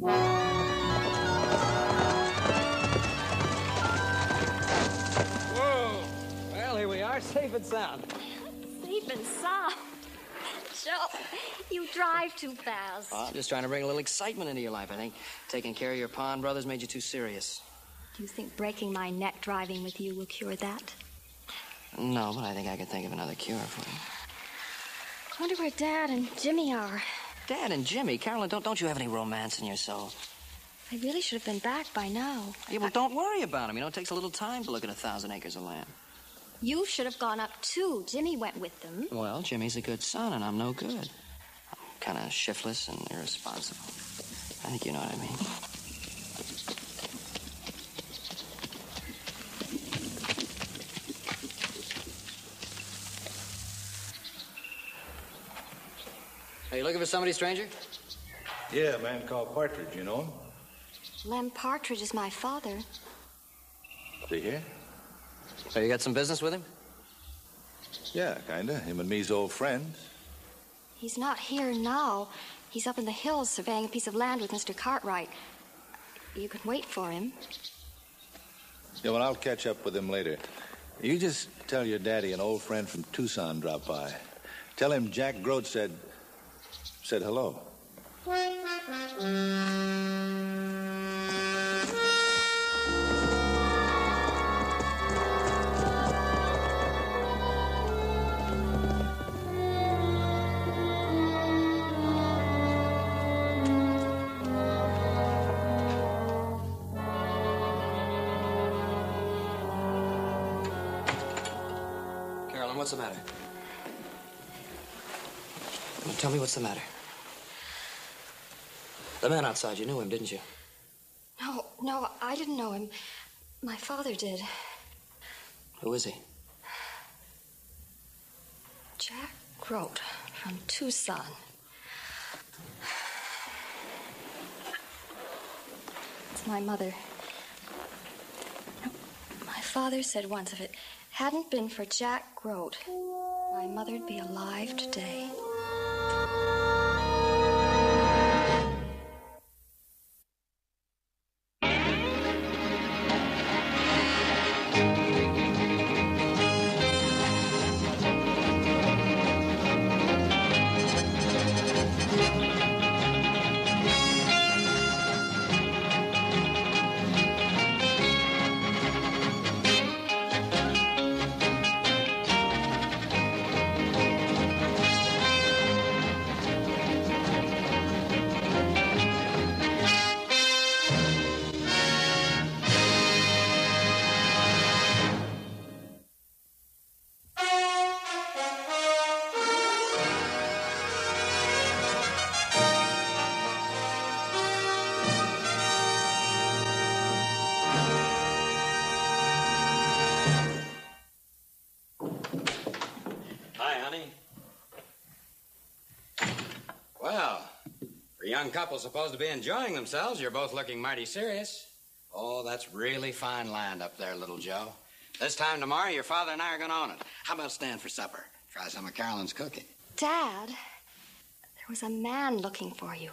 Whoa! Well, here we are, safe and sound. Safe and sound? Joe, you drive too fast. I'm just trying to bring a little excitement into your life. I think taking care of your pawn brothers made you too serious. Do you think breaking my neck driving with you will cure that? No, but I think I could think of another cure for you. I wonder where Dad and Jimmy are. Dad and Jimmy? Carolyn, don't you have any romance in your soul? I really should have been back by now. Yeah, well, don't worry about them. You know, it takes a little time to look at 1,000 acres of land. You should have gone up, too. Jimmy went with them. Well, Jimmy's a good son, and I'm no good. I'm kind of shiftless and irresponsible. I think you know what I mean. Are you looking for somebody, stranger? Yeah, a man called Partridge, you know him? Lem Partridge is my father. Is he here? So you got some business with him? Yeah, kinda. Him and me's old friends. He's not here now. He's up in the hills surveying a piece of land with Mr. Cartwright. You can wait for him. Yeah, well, I'll catch up with him later. You just tell your daddy an old friend from Tucson dropped by. Tell him Jack Grote said hello. Carolyn, what's the matter? Tell me what's the matter. The man outside, you knew him, didn't you? No, I didn't know him. My father did. Who is he? Jack Grote from Tucson. It's my mother. My father said once if it hadn't been for Jack Grote, my mother'd be alive today. Young couple supposed to be enjoying themselves. You're both looking mighty serious. Oh, that's really fine land up there, little Joe. This time tomorrow, your father and I are going to own it. How about staying for supper? Try some of Carolyn's cooking. Dad, there was a man looking for you.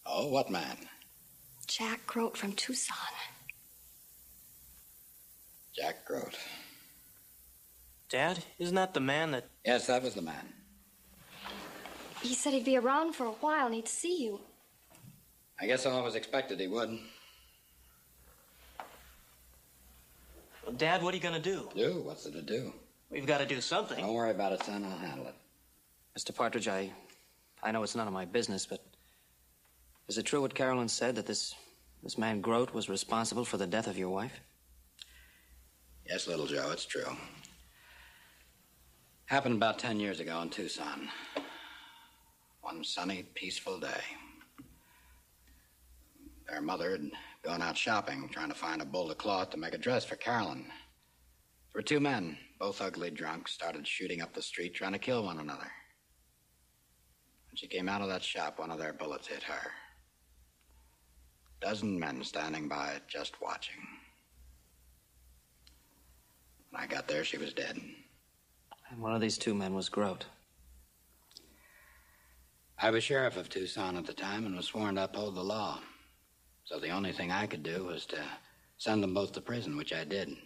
Oh, what man? Jack Grote from Tucson. Jack Grote. Dad, isn't that the man that... Yes, that was the man. He said he'd be around for a while and he'd see you. I guess I always expected he would. Well, Dad, what are you going to do? Do? What's it to do? We've got to do something. Don't worry about it, son. I'll handle it. Mr. Partridge, I know it's none of my business, but is it true what Carolyn said, that this man Grote was responsible for the death of your wife? Yes, little Joe, it's true. Happened about 10 years ago in Tucson. One sunny, peaceful day. Their mother had gone out shopping, trying to find a bolt of cloth to make a dress for Carolyn. There were two men, both ugly drunk, started shooting up the street, trying to kill one another. When she came out of that shop, one of their bullets hit her. A dozen men standing by, just watching. When I got there, she was dead. And one of these two men was Grote. I was sheriff of Tucson at the time and was sworn to uphold the law. So the only thing I could do was to send them both to prison, which I did.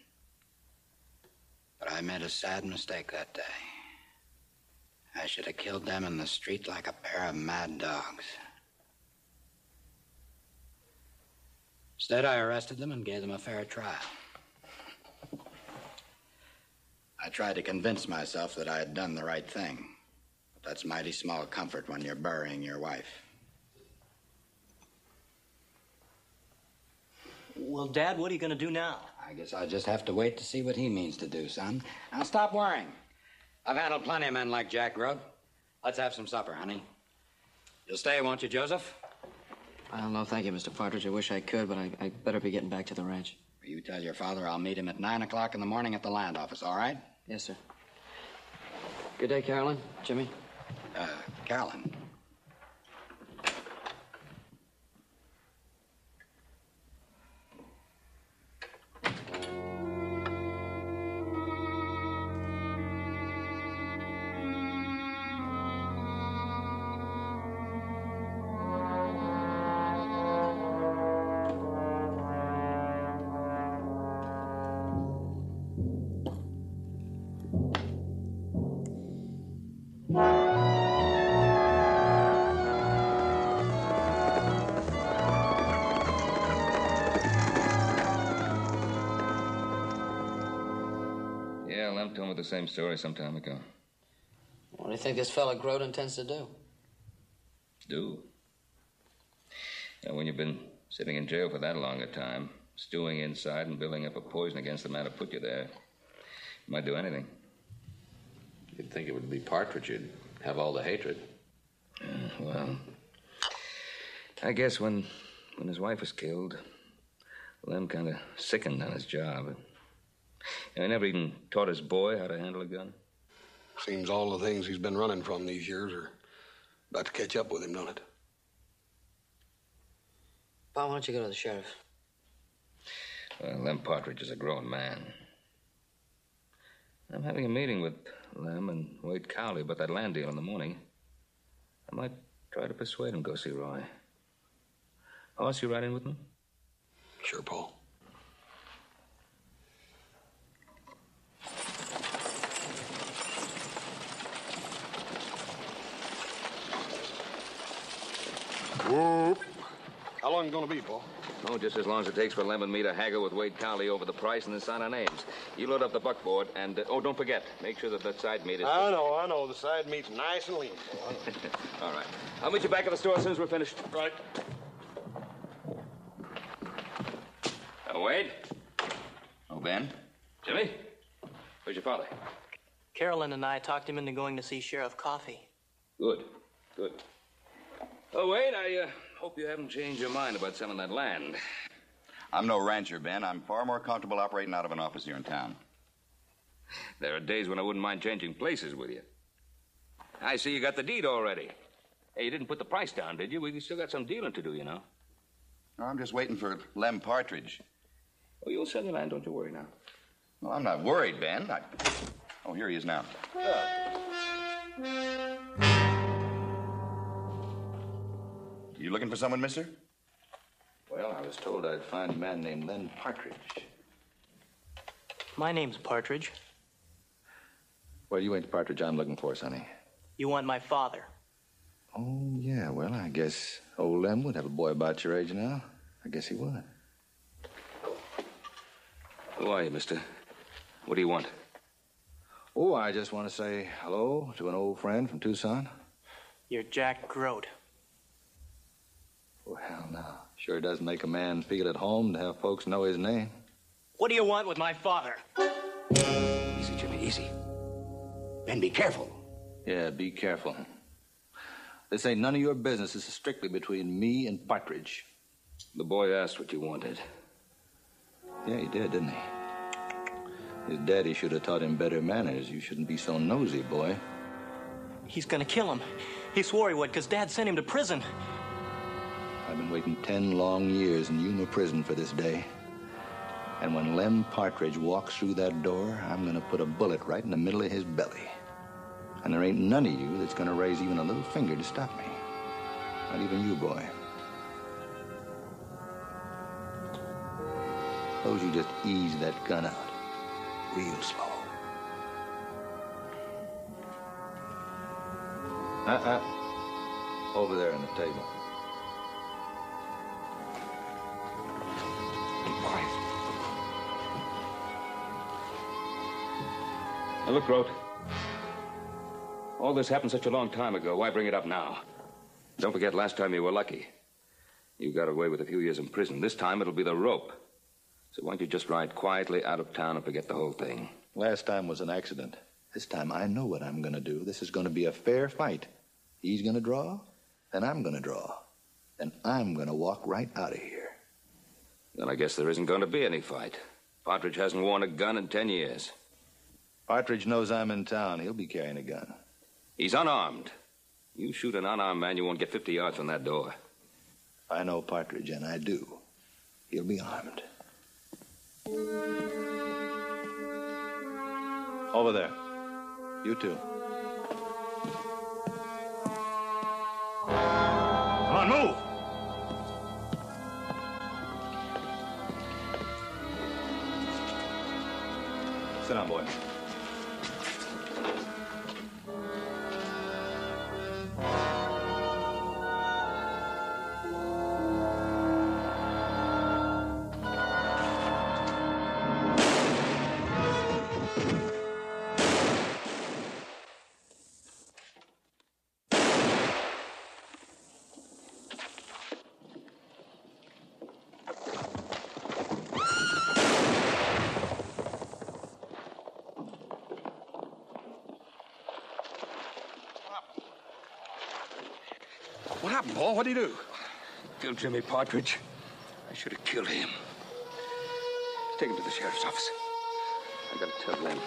But I made a sad mistake that day. I should have killed them in the street like a pair of mad dogs. Instead, I arrested them and gave them a fair trial. I tried to convince myself that I had done the right thing. But that's mighty small comfort when you're burying your wife. Well, Dad, what are you going to do now? I guess I'll just have to wait to see what he means to do, son. Now, stop worrying. I've handled plenty of men like Jack Grote. Let's have some supper, honey. You'll stay, won't you, Joseph? I don't know, thank you, Mr. Partridge. I wish I could, but I better be getting back to the ranch. You tell your father I'll meet him at 9 o'clock in the morning at the land office, all right? Yes, sir. Good day, Carolyn. Jimmy? Carolyn. Yeah, Lem told me the same story some time ago. What do you think this fella Grote intends to do? Do? Now, when you've been sitting in jail for that long a time, stewing inside and building up a poison against the man who put you there, you might do anything. You'd think it would be Partridge. You'd have all the hatred. Well, I guess when his wife was killed, Lem kind of sickened on his job. And he never even taught his boy how to handle a gun. Seems all the things he's been running from these years are about to catch up with him, don't it? Pa, why don't you go to the sheriff? Well, Lem Partridge is a grown man. I'm having a meeting with Lem and Wade Cowley about that land deal in the morning. I might try to persuade him to go see Roy. Hoss, you ride in with me? Sure, Paul. Whoop. How long is it going to be, Paul? Oh, just as long as it takes for Lem and me to haggle with Wade Cowley over the price and then sign our names. You load up the buckboard and, don't forget, make sure that side meat is... I know. The side meat's nice and lean, Paul. All right. I'll meet you back at the store as soon as we're finished. Right. Wade? Oh, Ben? Jimmy? Where's your father? Carolyn and I talked him into going to see Sheriff Coffey. Good. Oh, Wade, I hope you haven't changed your mind about selling that land. I'm no rancher, Ben. I'm far more comfortable operating out of an office here in town. There are days when I wouldn't mind changing places with you. I see you got the deed already. Hey, you didn't put the price down, did you? We still got some dealing to do, you know. No, I'm just waiting for Lem Partridge. Oh, you'll sell your land, don't you worry now. Well, I'm not worried, Ben. Oh, here he is now. You looking for someone, mister? Well, I was told I'd find a man named Lem Partridge. My name's Partridge. Well, you ain't the Partridge I'm looking for, Sonny. You want my father. Oh, yeah. Well, I guess old Lem would have a boy about your age now. I guess he would. Who are you, mister? What do you want? Oh, I just want to say hello to an old friend from Tucson. You're Jack Grote. Well, now, sure does make a man feel at home to have folks know his name. What do you want with my father? Easy, Jimmy, easy. Ben, be careful. Yeah, be careful. This ain't none of your business. This is strictly between me and Partridge. The boy asked what you wanted. Yeah, he did, didn't he? His daddy should have taught him better manners. You shouldn't be so nosy, boy. He's gonna kill him. He swore he would, because Dad sent him to prison. I've been waiting 10 long years in Yuma prison for this day. And when Lem Partridge walks through that door, I'm gonna put a bullet right in the middle of his belly. And there ain't none of you that's gonna raise even a little finger to stop me. Not even you, boy. Suppose you just ease that gun out real slow. Over there on the table. Be quiet. Now look, Grote. All this happened such a long time ago. Why bring it up now? Don't forget, last time you were lucky. You got away with a few years in prison. This time it'll be the rope. So why don't you just ride quietly out of town and forget the whole thing? Last time was an accident. This time I know what I'm going to do. This is going to be a fair fight. He's going to draw, and I'm going to draw. And I'm going to walk right out of here. Then I guess there isn't going to be any fight. Partridge hasn't worn a gun in 10 years. Partridge knows I'm in town. He'll be carrying a gun. He's unarmed. You shoot an unarmed man, you won't get 50 yards from that door. I know Partridge, and I do. He'll be armed. Over there. You two. Come on, move! Sit down, boy. What happened, Paul? What'd he do? Killed Jimmy Partridge. I should have killed him. Take him to the sheriff's office. I gotta tell them.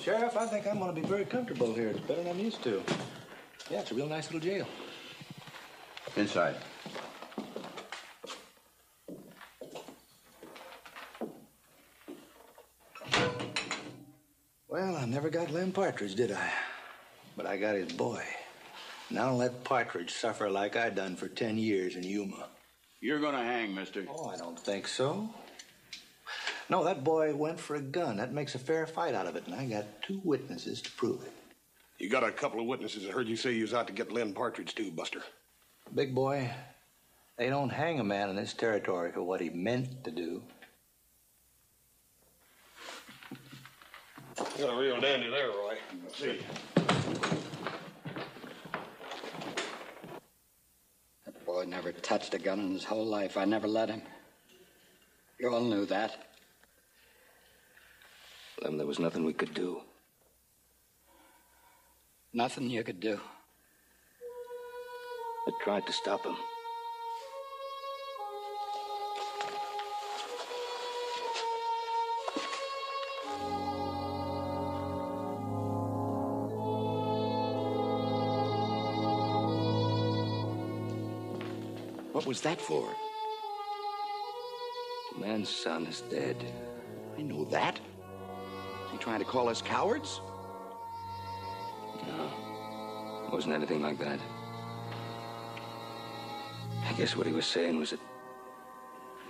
Sheriff, I think I'm going to be very comfortable here. It's better than I'm used to. Yeah, it's a real nice little jail. Inside. Well, I never got Lem Partridge, did I? But I got his boy. Now don't let Partridge suffer like I done for 10 years in Yuma. You're gonna hang, mister. Oh, I don't think so. No, that boy went for a gun. That makes a fair fight out of it, and I got 2 witnesses to prove it. You got a couple of witnesses that heard you say you was out to get Lynn Partridge, too, Buster. Big boy, they don't hang a man in this territory for what he meant to do. You got a real dandy there, Roy. Let's see. That boy never touched a gun in his whole life. I never let him. You all knew that. Lem, there was nothing we could do. Nothing you could do. I tried to stop him. What was that for? The man's son is dead. I know that. Is he trying to call us cowards? No. It wasn't anything like that. I guess what he was saying was that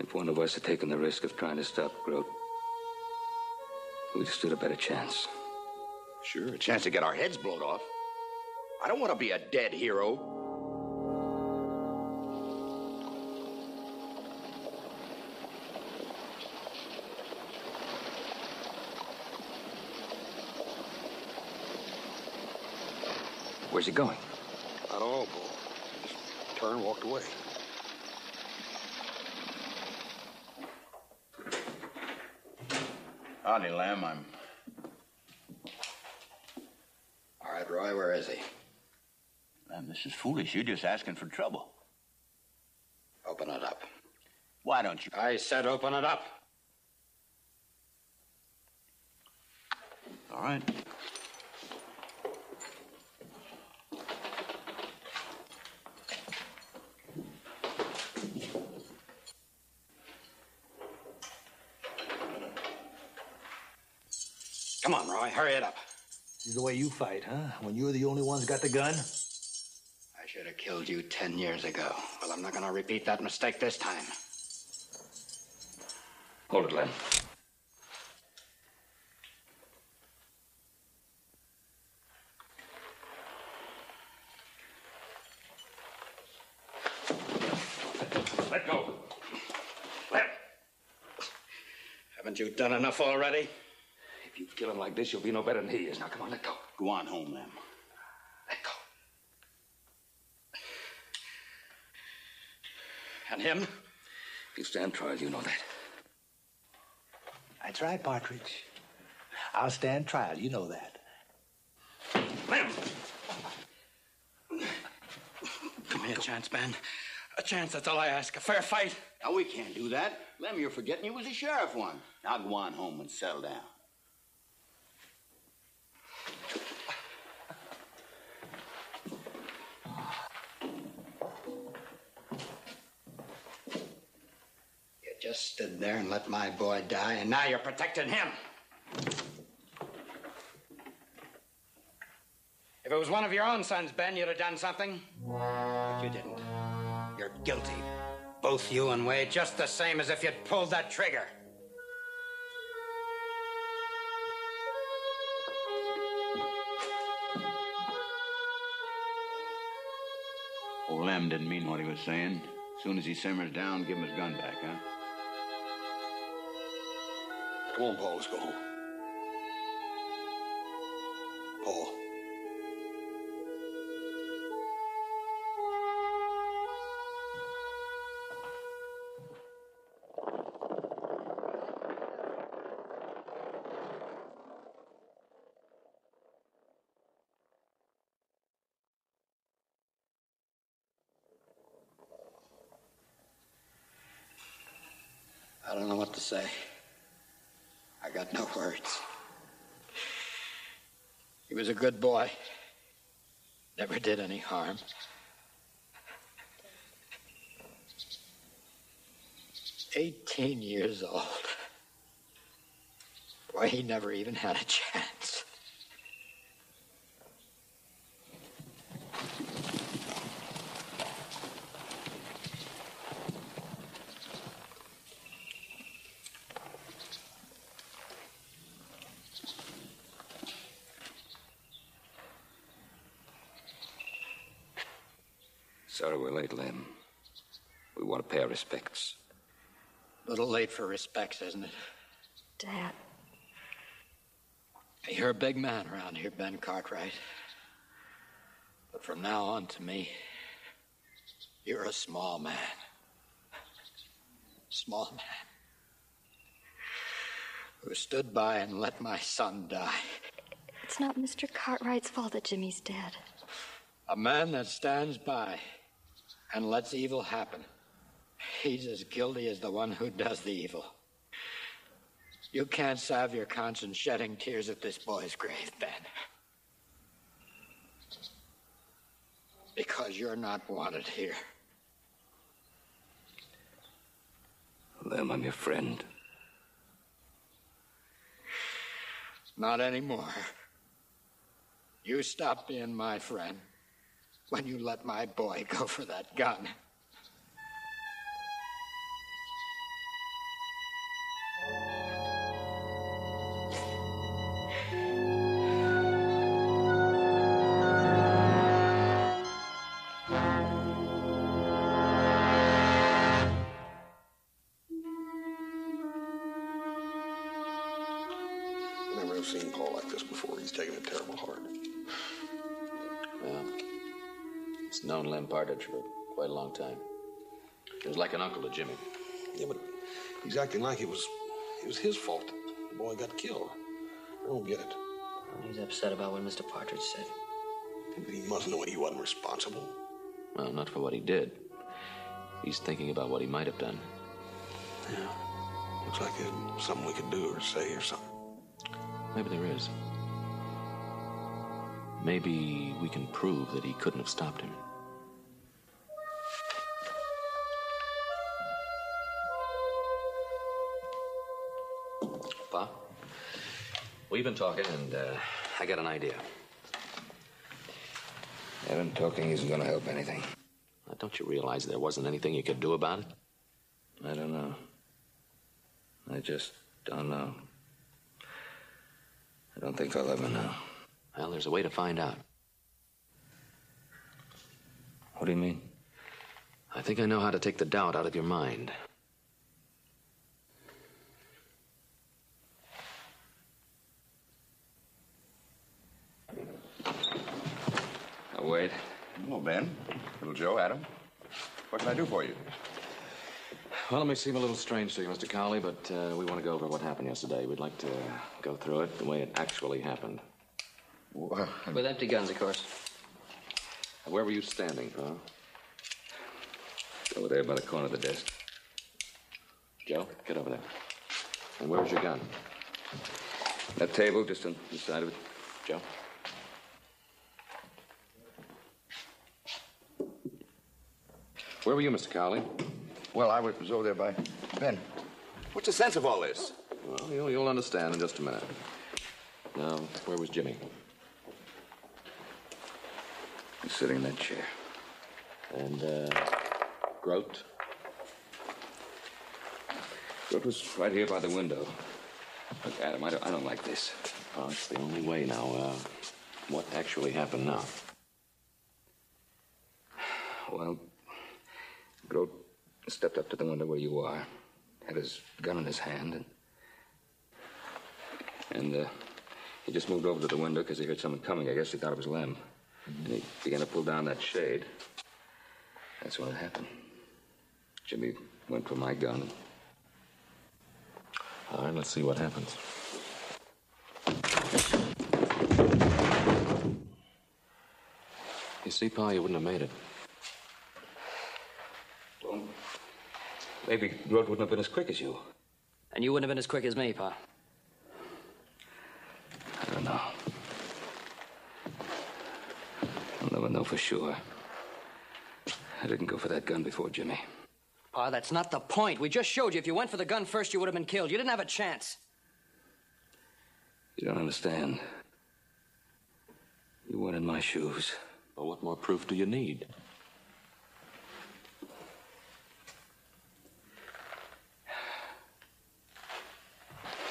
if one of us had taken the risk of trying to stop Grote, we'd have stood a better chance. Sure, a chance to get our heads blown off. I don't want to be a dead hero. Where's he going? I don't know, Paul. Just turned, walked away. Howdy, Lem. I'm... All right, Roy, where is he? Lem, this is foolish. You're just asking for trouble. Open it up. Why don't you? I said open it up. All right. Come on, Roy, hurry it up. This is the way you fight, huh? When you're the only one's got the gun? I should have killed you 10 years ago. Well, I'm not going to repeat that mistake this time. Hold it, Lem. Let go. Lem. Haven't you done enough already? If you kill him like this, you'll be no better than he is. Now, come on, let go. Go on home, Lem. Let go. And him? If you stand trial, you know that. That's right, Partridge. I'll stand trial. You know that. Lem! Give me a chance, Ben. A chance, that's all I ask. A fair fight. Now, we can't do that. Lem, you're forgetting you was a sheriff once. Now go on home and settle down. You just stood there and let my boy die, and now you're protecting him. If it was one of your own sons, Ben, you'd have done something. But you didn't. You're guilty. Both you and Wade, just the same as if you'd pulled that trigger. Old Lem didn't mean what he was saying. As soon as he simmers down, give him his gun back, huh? Come on, Paul, let's go home. Paul. I don't know what to say. I got no words. He was a good boy. Never did any harm. 18 years old. Boy, he never even had a chance. Sorry we're late, Lem. We want to pay our respects. A little late for respects, isn't it? Dad. You're a big man around here, Ben Cartwright. But from now on, to me, you're a small man. Small man. Who stood by and let my son die. It's not Mr. Cartwright's fault that Jimmy's dead. A man that stands by and lets evil happen. He's as guilty as the one who does the evil. You can't salve your conscience shedding tears at this boy's grave, Ben. Because you're not wanted here. Lem, I'm your friend. Not anymore. You stopped being my friend when you let my boy go for that gun. I've never seen Paul like this before. He's taking it terrible hard. Well, he's known Lem Partridge for quite a long time. He was like an uncle to Jimmy. Yeah, but he's acting like it was his fault that the boy got killed. I don't get it. He's upset about what Mr. Partridge said. But he must know he wasn't responsible. Well, not for what he did. He's thinking about what he might have done. Yeah. Looks like there's something we could do or say or something. Maybe there is. Maybe we can prove that he couldn't have stopped him. Pa, we've been talking, and I got an idea. Evan talking isn't going to help anything. Don't you realize there wasn't anything you could do about it? I don't know. I just don't know. I don't think I'll ever know. Well, there's a way to find out. What do you mean? I think I know how to take the doubt out of your mind. Oh, wait. Hello, Ben. Little Joe, Adam. What can I do for you? Well, it may seem a little strange to you, Mr. Cowley, but we want to go over what happened yesterday. We'd like to go through it the way it actually happened. Well, With empty guns, of course. Where were you standing, huh? Over there by the corner of the desk. Joe, get over there. And where's your gun? That table, just on the side of it. Joe? Where were you, Mr. Cowley? well, I was over there by Ben. What's the sense of all this? Well, you'll understand in just a minute. Now, where was Jimmy? He's sitting in that chair. And, Grote? Grote was right here by the window. Look, Adam, I don't like this. Well, it's the only way now. What actually happened now? Well, Grote stepped up to the window where you are, had his gun in his hand, and he just moved over to the window because he heard someone coming. I guess he thought it was Lem. And he began to pull down that shade. That's when it happened. Jimmy went for my gun. All right, let's see what happens. You see, Pa, you wouldn't have made it. Well, maybe Grote wouldn't have been as quick as you. And you wouldn't have been as quick as me, Pa. I don't know. I'll never know for sure. I didn't go for that gun before Jimmy. Pa, that's not the point. We just showed you if you went for the gun first, you would have been killed. You didn't have a chance. You don't understand. You weren't in my shoes. Well, what more proof do you need?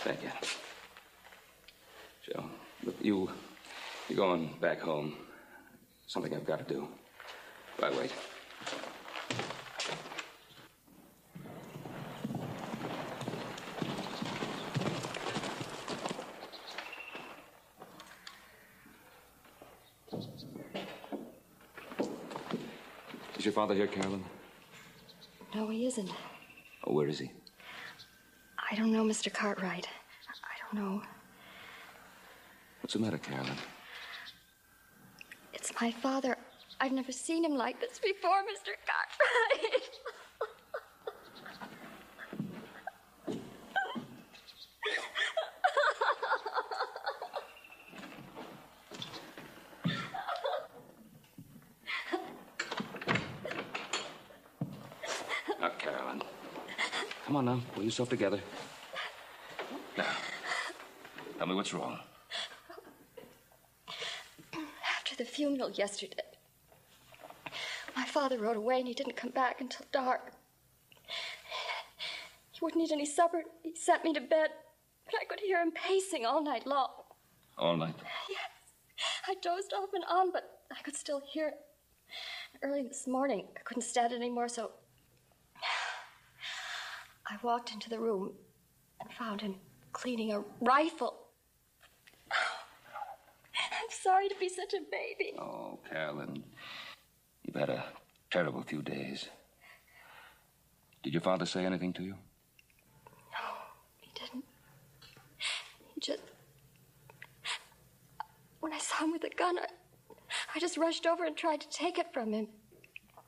Thank you. Joe, look, you go on back home. Something I've got to do. Right, wait. Is your father here, Carolyn? No, he isn't. Oh, where is he? I don't know, Mr. Cartwright. I don't know. What's the matter, Carolyn? It's my father. I've never seen him like this before, Mr. Cartwright. Now, Carolyn. Come on now. Pull yourself together. Now, tell me what's wrong. After the funeral yesterday, my father rode away and he didn't come back until dark. He wouldn't eat any supper. He sent me to bed, but I could hear him pacing all night long. All night? Yes. I dozed off and on, but I could still hear it. Early this morning, I couldn't stand it anymore, so I walked into the room and found him cleaning a rifle. I'm sorry to be such a baby. Oh, Carolyn. You've had a terrible few days. Did your father say anything to you? No, he didn't. He just... When I saw him with the gun, I just rushed over and tried to take it from him.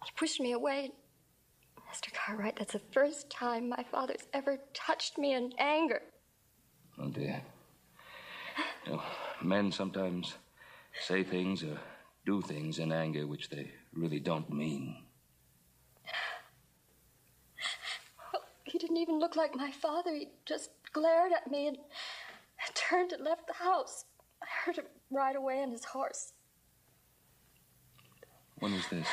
He pushed me away. Mr. Cartwright, that's the first time my father's ever touched me in anger. Oh, dear. You know, men sometimes say things or do things in anger which they really don't mean. Well, he didn't even look like my father. He just glared at me and turned and left the house. I heard him ride away on his horse. When was this?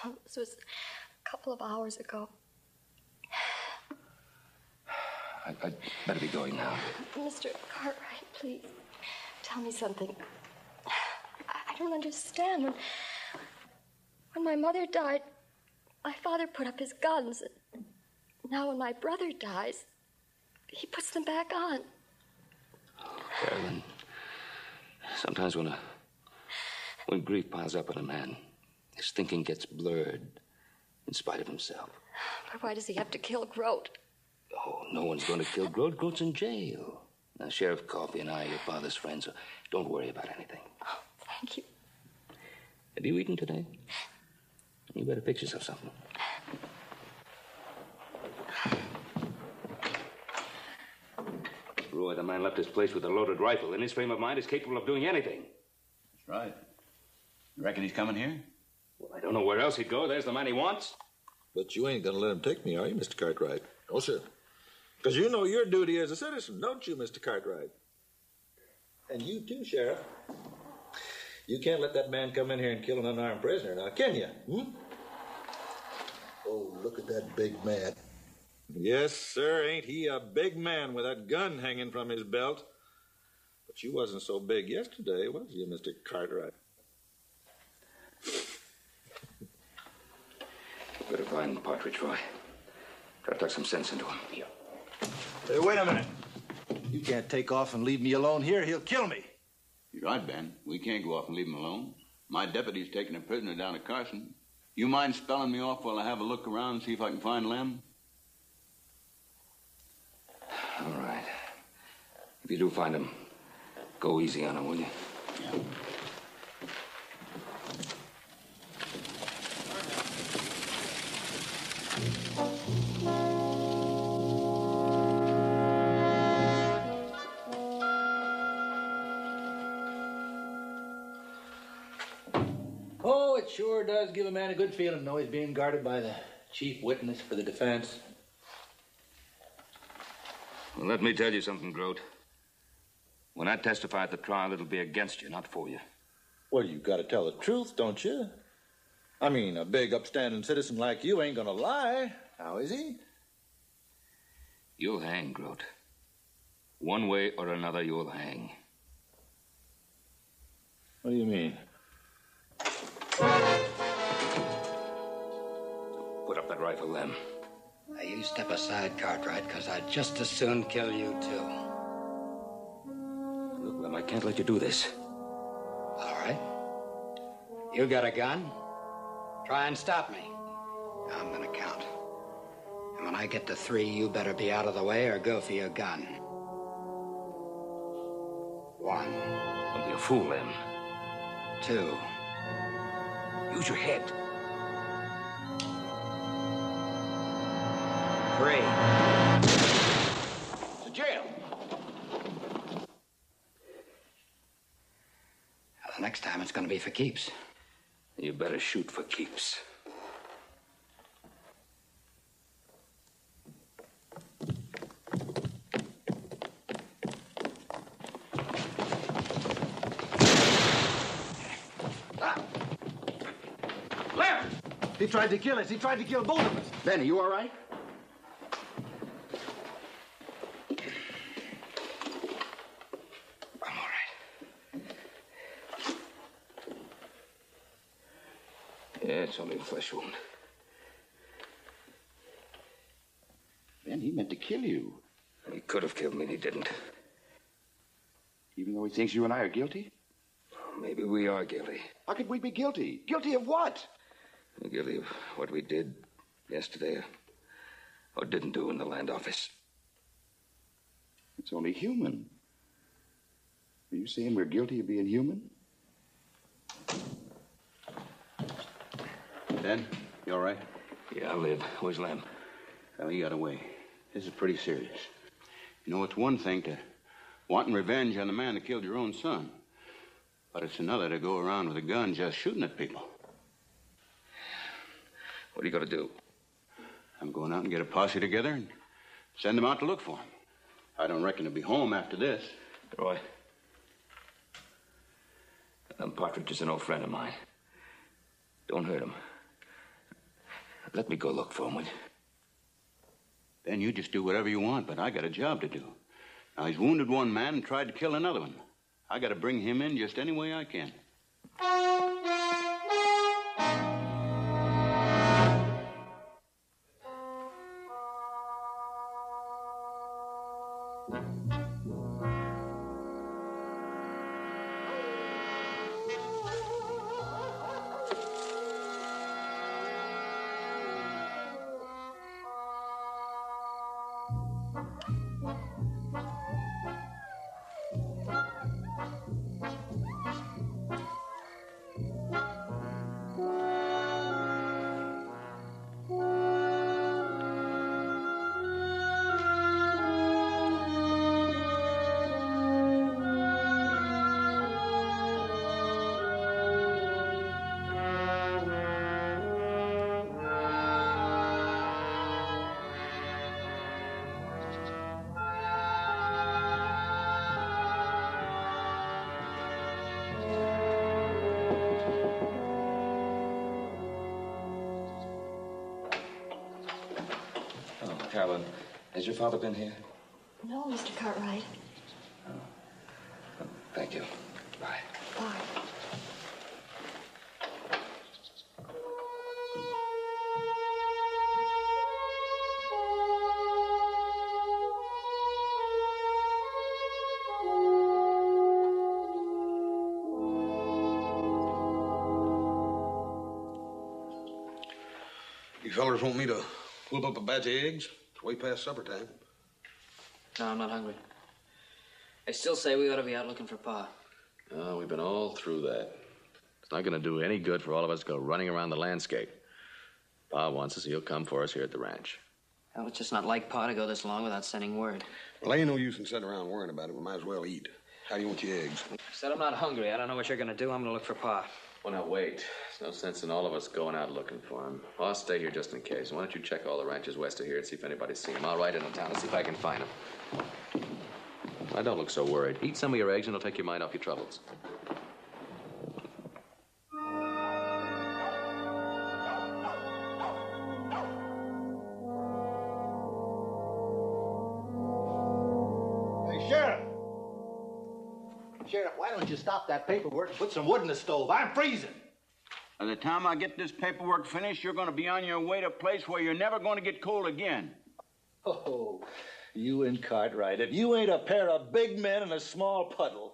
Oh, this was a couple of hours ago. I'd better be going now. Mr. Cartwright, please, tell me something. I don't understand. When my mother died, my father put up his guns. Now when my brother dies, he puts them back on. Carolyn, sometimes when grief piles up on a man, his thinking gets blurred in spite of himself. But why does he have to kill Grote? Oh, no one's going to kill Grote. Grote's in jail. Now, Sheriff Coffey and I are your father's friends, so don't worry about anything. Oh, thank you. Have you eaten today? You better fix yourself something. Roy, the man left his place with a loaded rifle. In his frame of mind, is capable of doing anything. That's right. You reckon he's coming here? Well, I don't know where else he'd go. There's the man he wants. But you ain't gonna let him take me, are you, Mr. Cartwright? No, sir. Because you know your duty as a citizen, don't you, Mr. Cartwright? And you too, Sheriff. You can't let that man come in here and kill an unarmed prisoner, now, can you? Oh, look at that big man. Yes, sir, ain't he a big man with that gun hanging from his belt? But you wasn't so big yesterday, was you, Mr. Cartwright? Better find Partridge, Roy. Try to talk some sense into him. Yeah. Hey, wait a minute. You can't take off and leave me alone here. He'll kill me. You're right, Ben. We can't go off and leave him alone. My deputy's taking a prisoner down to Carson. You mind spelling me off while I have a look around and see if I can find Lem? All right. If you do find him, go easy on him, will you? Yeah. Oh, it sure does give a man a good feeling to know he's being guarded by the chief witness for the defense. Well, let me tell you something, Grote. When I testify at the trial, it'll be against you, not for you. Well, you got to tell the truth, don't you? I mean, a big, upstanding citizen like you ain't gonna lie. How is he? You'll hang, Grote. One way or another, you'll hang. What do you mean? Put up that rifle, Lem. Now, you step aside, Cartwright, because I'd just as soon kill you, too. Look, Lem, I can't let you do this. All right. You got a gun? Try and stop me. I'm gonna count. And when I get to 3, you better be out of the way or go for your gun. 1. Don't be a fool, Lem. 2. Use your head. 3. To jail. Now, the next time it's gonna be for keeps. You better shoot for keeps. He tried to kill us. He tried to kill both of us. Ben, are you all right? I'm all right. Yeah, it's only a flesh wound. Ben, he meant to kill you. He could have killed me, and he didn't. Even though he thinks you and I are guilty? Maybe we are guilty. How could we be guilty? Guilty of what? We're guilty of what we did yesterday or didn't do in the land office. It's only human. Are you saying we're guilty of being human? Ben, you all right? Yeah, I'll live. Where's Lem? Well, he got away. This is pretty serious. You know, it's one thing to wanting revenge on the man that killed your own son. But it's another to go around with a gun just shooting at people. What are you going to do? I'm going out and get a posse together and send them out to look for him. I don't reckon he'll be home after this. Roy, Partridge is an old friend of mine. Don't hurt him. Let me go look for him, will you? Then you just do whatever you want, but I got a job to do. Now, he's wounded one man and tried to kill another one. I got to bring him in just any way I can. Carolyn, has your father been here? No, Mr. Cartwright. Thank you. Bye. Bye. You fellers want me to whip up a batch of eggs? It's way past supper time. No, I'm not hungry. I still say we ought to be out looking for Pa. Oh, we've been all through that. It's not going to do any good for all of us to go running around the landscape. Pa wants us, he'll come for us here at the ranch. Well, it's just not like Pa to go this long without sending word. Well, ain't no use in sitting around worrying about it. We might as well eat. How do you want your eggs? I said I'm not hungry. I don't know what you're going to do. I'm going to look for Pa. Well, now, wait. There's no sense in all of us going out looking for him. I'll stay here just in case. Why don't you check all the ranches west of here and see if anybody's seen him? I'll ride into town and see if I can find him. Now, don't look so worried. Eat some of your eggs and it'll take your mind off your troubles. Hey, Sheriff! Sheriff, why don't you stop that paperwork and put some wood in the stove? I'm freezing. By the time I get this paperwork finished, you're going to be on your way to a place where you're never going to get cold again. Oh, you and Cartwright, if you ain't a pair of big men in a small puddle.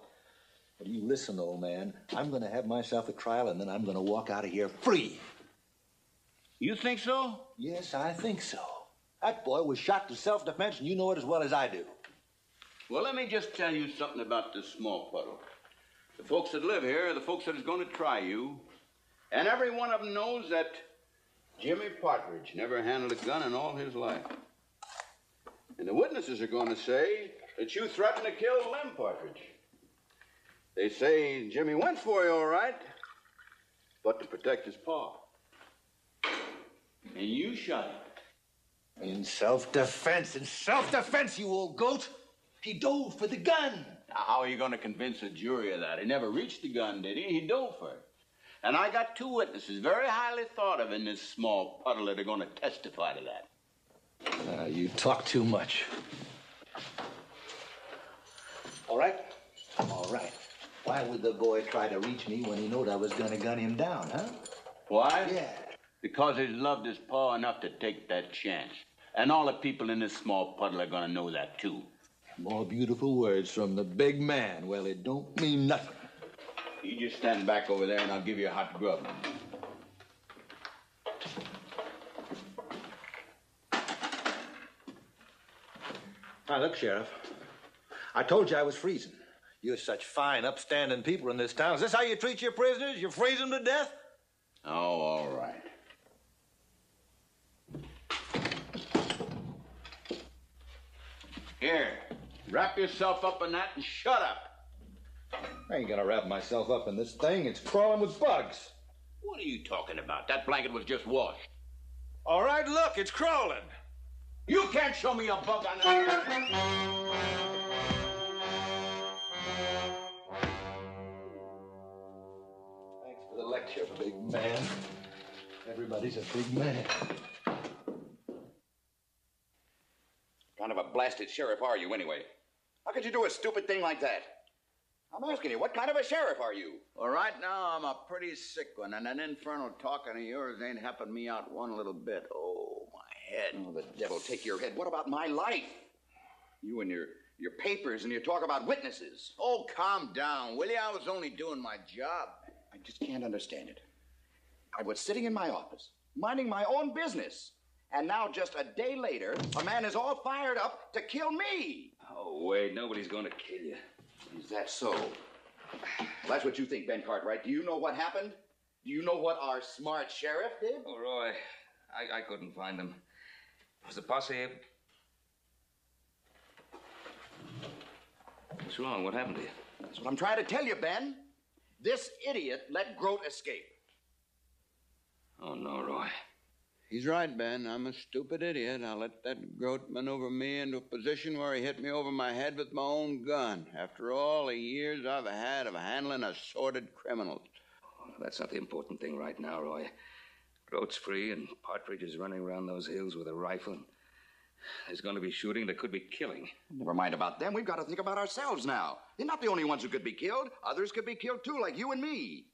Well, you listen, old man. I'm going to have myself a trial, and then I'm going to walk out of here free. You think so? Yes, I think so. That boy was shot to self-defense, and you know it as well as I do. Well, let me just tell you something about this small puddle. The folks that live here are the folks that is going to try you. And every one of them knows that Jimmy Partridge never handled a gun in all his life. And the witnesses are going to say that you threatened to kill Lem Partridge. They say Jimmy went for you, all right, but to protect his paw. And you shot him. In self-defense, you old goat. He dove for the gun. Now, how are you going to convince a jury of that? He never reached the gun, did he? He dove for it. And I got two witnesses, very highly thought of in this small puddle, that are going to testify to that. You talk too much. All right? All right. Why would the boy try to reach me when he knowed I was going to gun him down, huh? Why? Yeah. Because he's loved his paw enough to take that chance. And all the people in this small puddle are going to know that, too. More beautiful words from the big man. Well, it don't mean nothing. You just stand back over there and I'll give you a hot grub. Now, look, Sheriff. I told you I was freezing. You're such fine, upstanding people in this town. Is this how you treat your prisoners? You freeze them to death? Oh, all right. Here, wrap yourself up in that and shut up. I ain't gonna wrap myself up in this thing. It's crawling with bugs. What are you talking about? That blanket was just washed. All right, look, it's crawling. You can't show me a bug on that. you, big man. Everybody's a big man. What kind of a blasted sheriff are you, anyway? How could you do a stupid thing like that? I'm asking you, what kind of a sheriff are you? Well, right now, I'm a pretty sick one, and that infernal talking of yours ain't helping me out one little bit. Oh, my head. Oh, the devil take your head. What about my life? You and your papers, and you talk about witnesses. Oh, calm down, will you? I was only doing my job. I just can't understand it. I was sitting in my office, minding my own business. And now, just a day later, a man is all fired up to kill me. Oh, wait, nobody's going to kill you. Is that so? Well, that's what you think, Ben Cartwright. Do you know what happened? Do you know what our smart sheriff did? Oh, Roy, I couldn't find them. Was the posse able... What's wrong? What happened to you? That's what I'm trying to tell you, Ben. This idiot let Grote escape. Oh, no, Roy. He's right, Ben. I'm a stupid idiot. I let that Grote maneuver me into a position where he hit me over my head with my own gun. After all the years I've had of handling assorted criminals. Oh, that's not the important thing right now, Roy. Grote's free, and Partridge is running around those hills with a rifle. There's going to be shooting. There could be killing. Never mind about them. We've got to think about ourselves now. They're not the only ones who could be killed. Others could be killed, too, like you and me.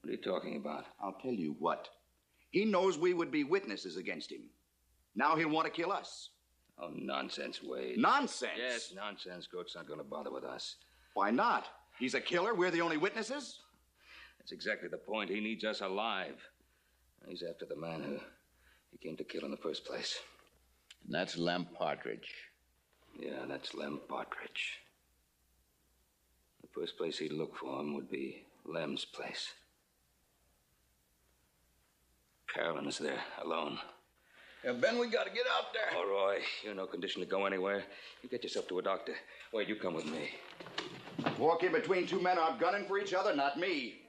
What are you talking about? I'll tell you what. He knows we would be witnesses against him. Now he'll want to kill us. Oh, nonsense, Wade. Nonsense? Yes, nonsense. Grote's not going to bother with us. Why not? He's a killer. We're the only witnesses. That's exactly the point. He needs us alive. He's after the man who he came to kill in the first place. And that's Lem Partridge. Yeah, that's Lem Partridge. The first place he'd look for him would be Lem's place. Carolyn is there, alone. Yeah, Ben, we got to get out there. Oh, Roy, you're in no condition to go anywhere. You get yourself to a doctor. Wait, you come with me. Walk in between two men outgunning for each other, not me.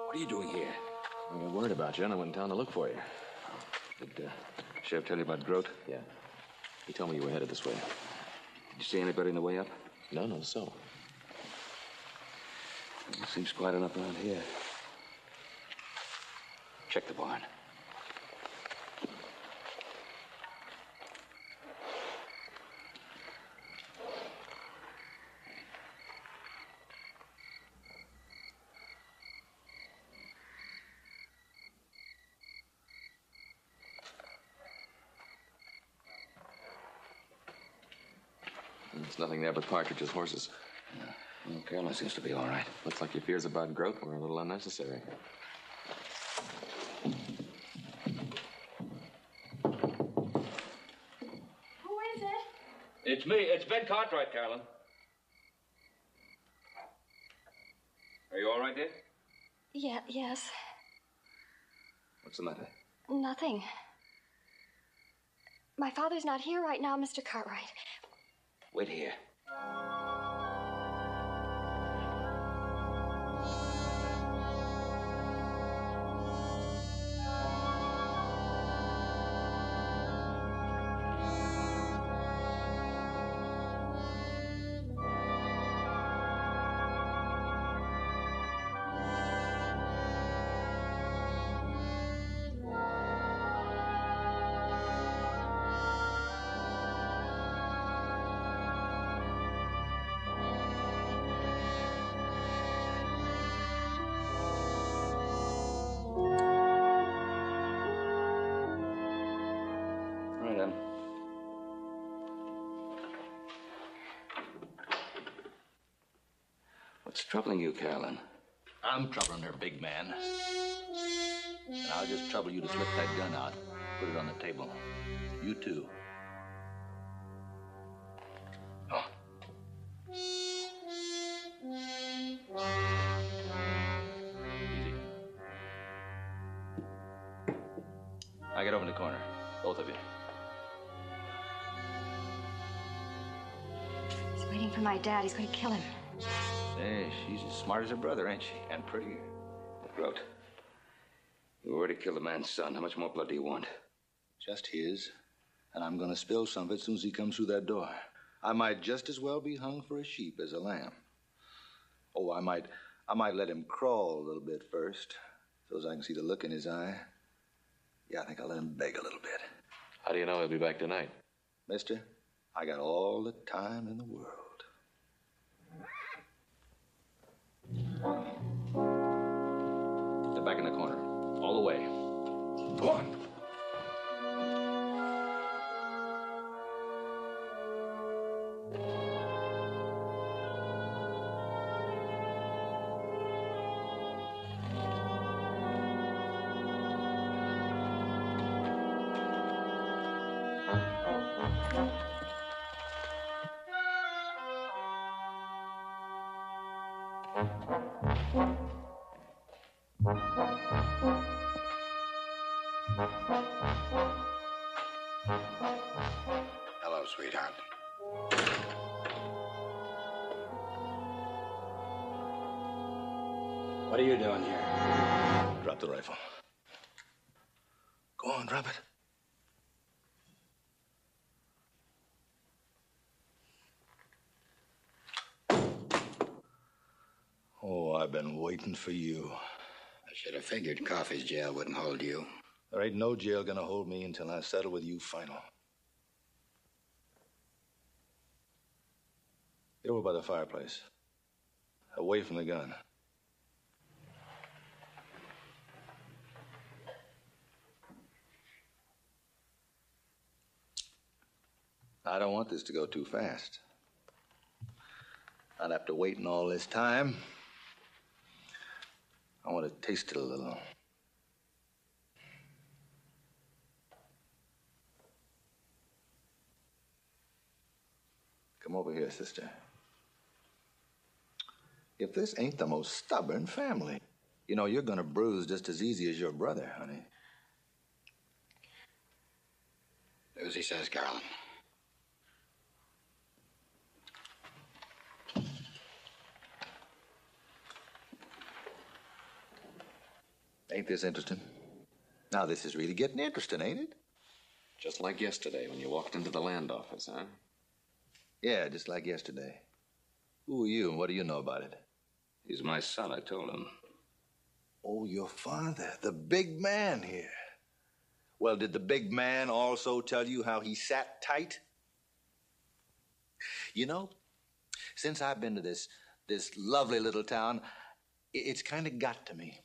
What are you doing here? I got worried about you, and I went in town to look for you. Did Sheriff tell you about Grote? Yeah. He told me you were headed this way. Did you see anybody on the way up? No, so. It seems quiet enough around here. Check the barn. There's nothing there but Partridge's horses. Yeah. Well, Carolyn seems to be all right. Looks like your fears about Grote were a little unnecessary. Who is it? It's me. It's Ben Cartwright, Carolyn. Are you all right, dear? Yeah, yes. What's the matter? Nothing. My father's not here right now, Mr. Cartwright. Wait here. What's troubling you, Carolyn? I'm troubling her, big man. And I'll just trouble you to slip that gun out. Put it on the table. You too. Oh. Easy. Now get over in the corner. Both of you. He's waiting for my dad. He's going to kill him. Say, she's as smart as her brother, ain't she? And prettier. Groat, you already killed a man's son. How much more blood do you want? Just his. And I'm gonna spill some of it as soon as he comes through that door. I might just as well be hung for a sheep as a lamb. Oh, I might let him crawl a little bit first, so as I can see the look in his eye. Yeah, I think I'll let him beg a little bit. How do you know he'll be back tonight? Mister, I got all the time in the world. They're back in the corner. All the way. Go on. Hello, sweetheart. What are you doing here? Drop the rifle. Go on, drop it. Oh, I've been waiting for you. I should have figured Coffee's jail wouldn't hold you. There ain't no jail gonna hold me until I settle with you final. Get over by the fireplace. Away from the gun. I don't want this to go too fast. I'd have to wait all this time. I want to taste it a little. Come over here, sister. If this ain't the most stubborn family, you know, you're gonna bruise just as easy as your brother, honey. Do as he says, Carolyn. Ain't this interesting? Now this is really getting interesting, ain't it? Just like yesterday when you walked into the land office, huh? Yeah, just like yesterday. Who are you and what do you know about it? He's my son, I told him. Oh, your father, the big man here. Well, did the big man also tell you how he sat tight? You know, since I've been to this lovely little town, it's kind of got to me.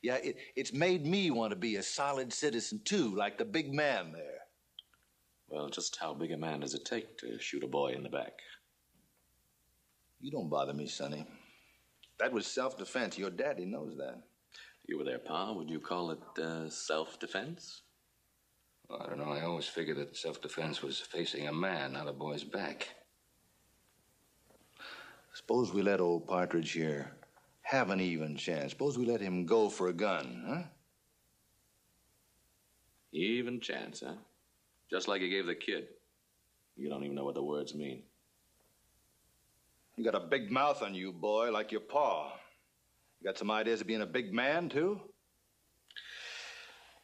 Yeah, it's made me want to be a solid citizen, too, like the big man there. Well, just how big a man does it take to shoot a boy in the back? You don't bother me, Sonny. That was self-defense. Your daddy knows that. You were there, Pa. Would you call it self-defense? Well, I don't know. I always figured that self-defense was facing a man, not a boy's back. Suppose we let old Partridge here have an even chance. Suppose we let him go for a gun, huh? Even chance, huh? Just like you gave the kid. You don't even know what the words mean. You got a big mouth on you, boy, like your pa. You got some ideas of being a big man, too?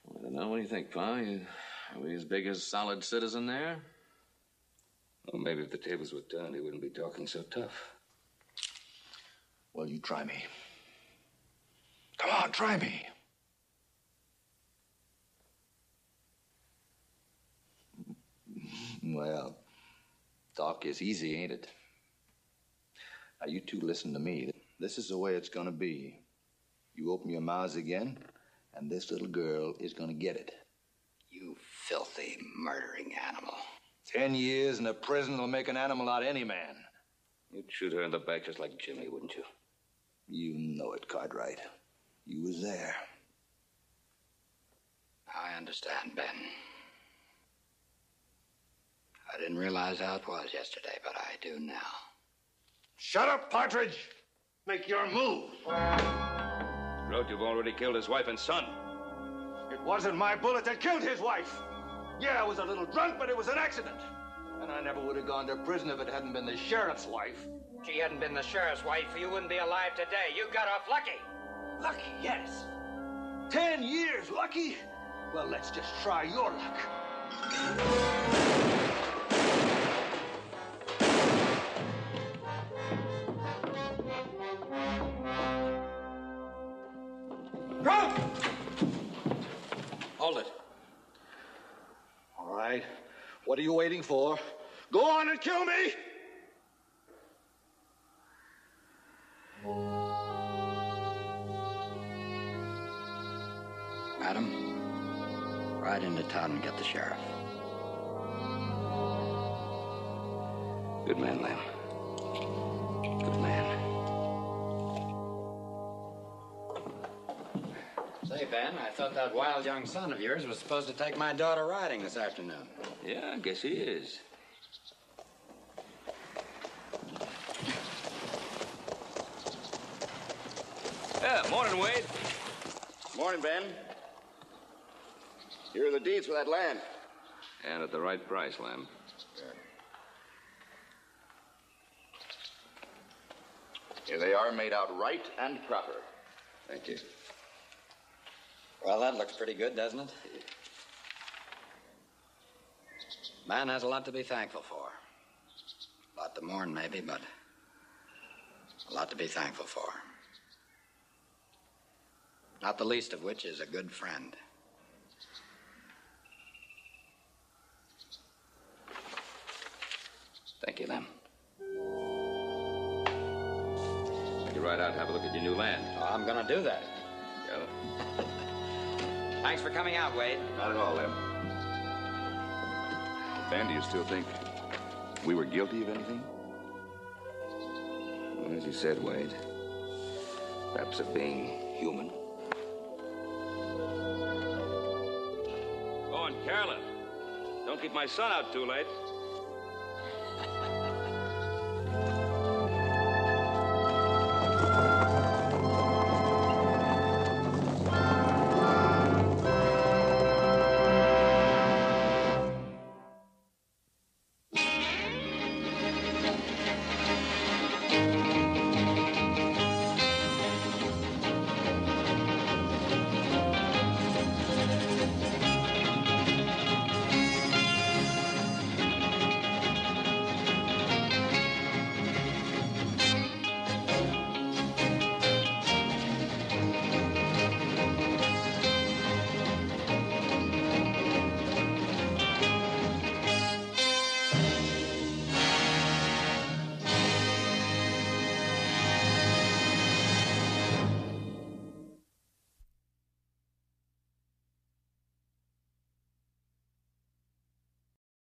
I don't know. What do you think, Pa? Are we as big as a solid citizen there? Well, maybe if the tables were turned, he wouldn't be talking so tough. Well, you try me. Come on, try me. Well, talk is easy, ain't it? Now, you two listen to me. This is the way it's gonna be. You open your mouths again, and this little girl is gonna get it. You filthy, murdering animal. 10 years in a prison will make an animal out of any man. You'd shoot her in the back just like Jimmy, wouldn't you? You know it, Cartwright. You was there. I understand, Ben. I didn't realize how it was yesterday, but I do now. Shut up, Partridge! Make your move! Groat, you've already killed his wife and son. It wasn't my bullet that killed his wife. Yeah, I was a little drunk, but it was an accident. And I never would have gone to prison if it hadn't been the sheriff's wife. If she hadn't been the sheriff's wife, you wouldn't be alive today. You got off lucky. Lucky, yes. 10 years lucky? Well, let's just try your luck. Run! Hold it. All right. What are you waiting for? Go on and kill me! Madam, ride into town and get the sheriff. Good man, Lem. Good man. Say, Ben, I thought that wild young son of yours was supposed to take my daughter riding this afternoon. Yeah, I guess he is. Yeah, morning, Wade. Morning, Ben. Here are the deeds for that land. And at the right price, Lem. Here they are, made out right and proper. Thank you. Well, that looks pretty good, doesn't it? Man has a lot to be thankful for. A lot to mourn, maybe, but a lot to be thankful for. Not the least of which is a good friend. Thank you, Lem. You ride out and have a look at your new land. Oh, I'm gonna do that. Yeah. Thanks for coming out, Wade. Not at all, Lem. Ben, do you still think we were guilty of anything? Well, as you said, Wade, perhaps of being human. Go on, Carolyn. Don't keep my son out too late.